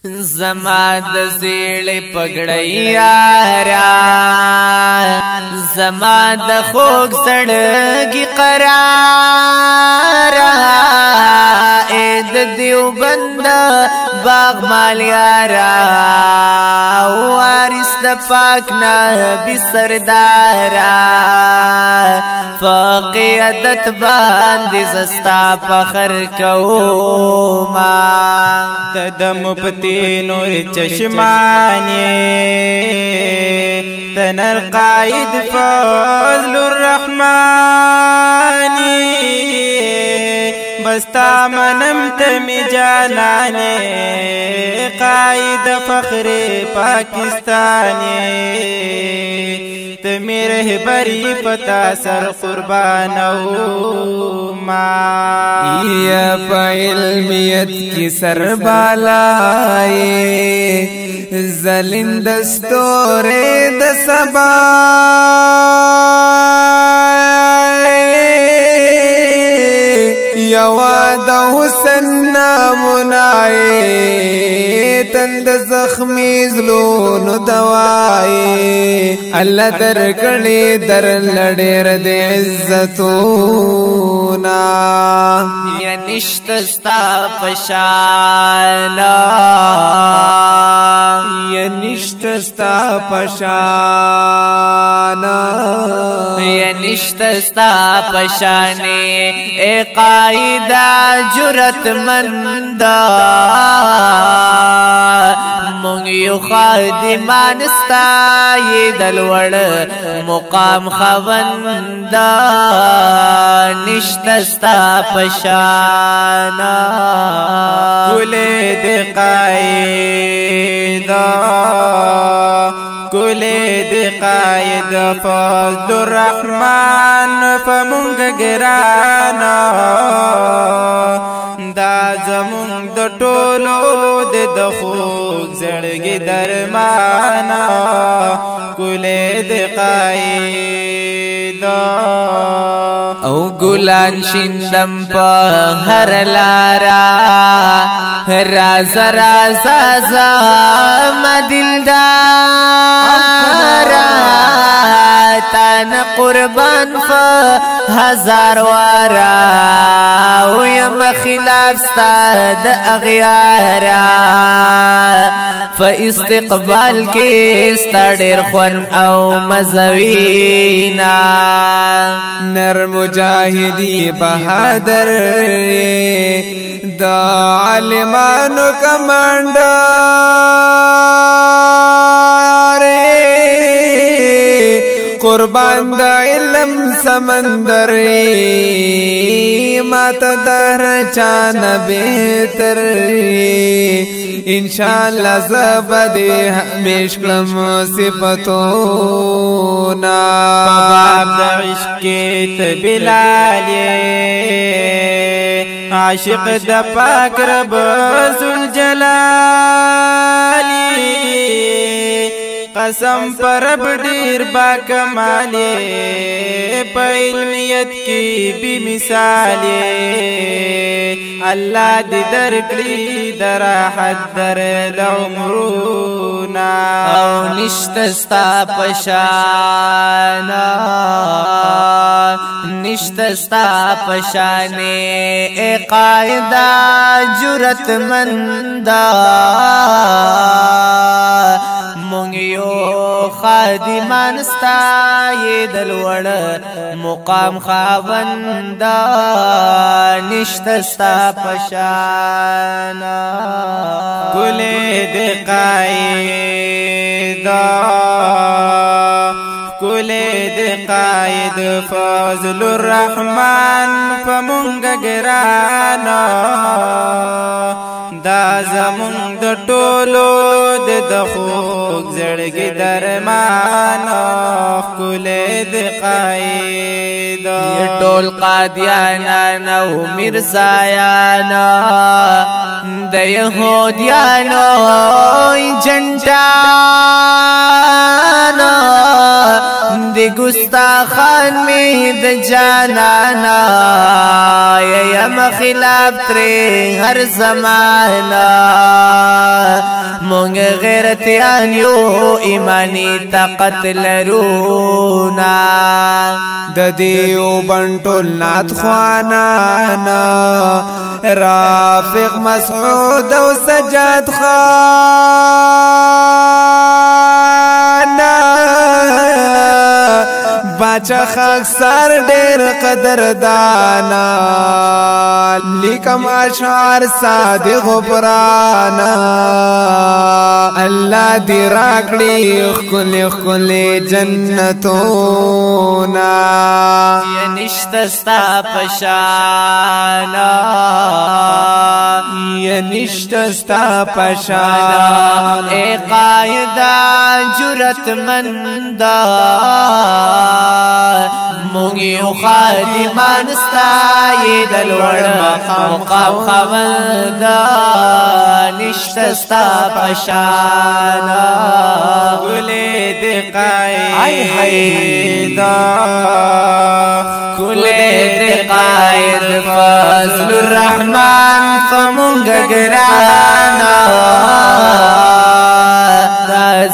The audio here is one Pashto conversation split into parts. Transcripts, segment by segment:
زما د زیړې پګړۍ یارا زما د خوږ زړګي قرار اې د دیوبند باغ مال یارا وارث د پاک نبی سردارا فقیادت باندې زستا فخر کوما تدم پتی نور چشمانی تنر قائد فضل الرحمانی بستا منم تمی جانانی قائد فخر پاکستانی تمی رہبری پتا سر قربانو ما یا پا علمیت کی سر بالائے زلند دستور د سبا یواد حسن نامنائے تند زخمی زلون دوائے اللہ در کڑی در لڑیر دے عزتونا یا نشتستا پشانا یا نشتستا پشانا یا نشتستا پشانے اے قائدہ جرت مندا مونږ خادمان ستا یې دلوړ مقام خوندا نشته ستا پشانا کولې د قائدا کولې د قائد فضل الرحمن فمونږ ګرانا دا زمون د ټولو د خوږ زړګي درمانا کولې د قائد او ګلان شیندم په هر لارا راز راز مدلدارا تن قربان فهزار وارا ويم خلاف ستاد اغيارا فاستقبال کې ستړر خون او مزوینا نر مجاهدی بہادر دا عالمانو کمانډر قربان دا علم سمندر مات در چان بہتر انشاءاللہ زبدی ہمیش کلم صفتونا باب دا عشقیت بلالی عاشق دا پاک رب ذوالجلالی قسم پر رب ډیر با کمالی په علمیت کی بی مثالی الله دې درکړي دراحت در عمرونا او نشتستا پشانا نشتستا پشانے اے قائدہ جرت مندا مونږ یو خادمان ستا یې دلوړ مقام خاوندا نشته ستا پشانا ګلې د قائدا ګلې د قائد فضل الرحمن فمونږ ګرانا دا زمون د ټولو د خوږ زړګي درمانا کولې د قائد ټول قادیانا او مرزایانا د يهوديانو جنټانا د ګستاخان می د جانانا یم خلاف تر هر زمانہ مونږ غیرتیان یو ایمانی طاقت لرونا د دیو بنټول نات خوانانا رافق مسعود او سجاد خانا باچا خاک سار ډیر قدر دانا لیکم اشعار صادق پرانا الله دی راکړي خل خل جنتونا یا نشتا ستا پشانا یا نشتا ستا پشانا اے قائدہ جرت مندا مونږ خادمان ستای دلوړ مقام خوندا نشتا ستا پشانا ګلې دې قائدا ګلې دې قائد فضل الرحمن فمونږ ګرانا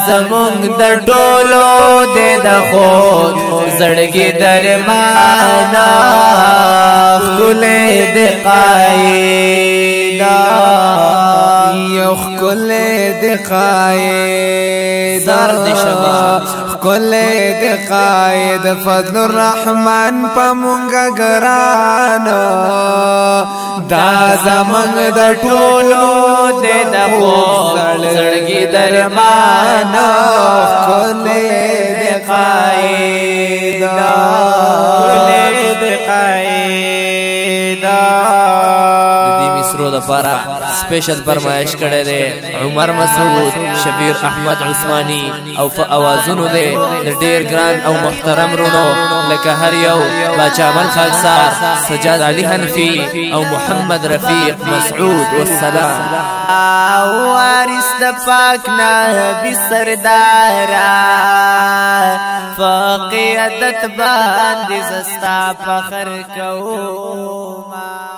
زمونږ د ټولو دې د خود زړګي درمانا ګلې دې قائدا یو ګلې دې قائدا زار دې شبا ګلې دې قائد فضل الرحمن پمونږ ګرانا دا زمونږ د ټولو دې د خود زړګي درمانا ګلې دې قائدا ګلې دې قائدا دې مصرو د پارا سپیشل فرمایش کړي دي عمر مسعود شبیر احمد عثماني او فاوازونو دي ډیر ګران او محترم رونو لکه هر یو باچا مل خاکسار سجاد علي حنفي او محمد رفیق مسعود والسلام وارث د پاک نبی سردارا فقیادت باندې زستا فخر کوما